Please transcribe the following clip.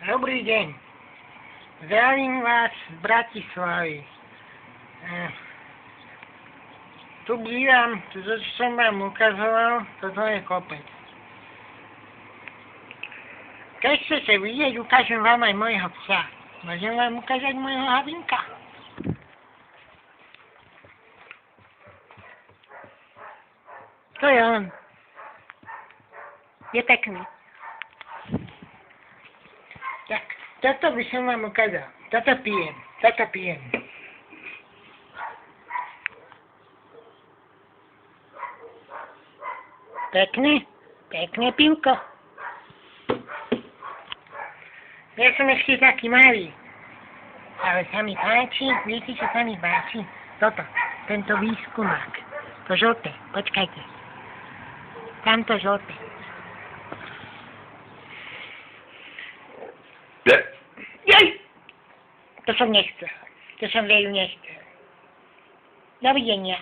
Dobrý deň. Zdravím vás z Bratislavy. Tu bývam, tu som vám ukazoval, toto je kopec. Keď chcete vidieť, ukážem vám aj mojho psa. Môžem vám ukázať mojho Havinka. To je on. Je pekný. Tak, toto by som vám ukázal. Toto pijem. Pekné pivko. Ja som ešte taký malý. Ale sa mi páči, viete, čo sa mi páči? Toto, tento výskumák. To žlté, počkajte. Tamto žlté. Jej! To som nechcel. To som veru nechcel. Dovidenia.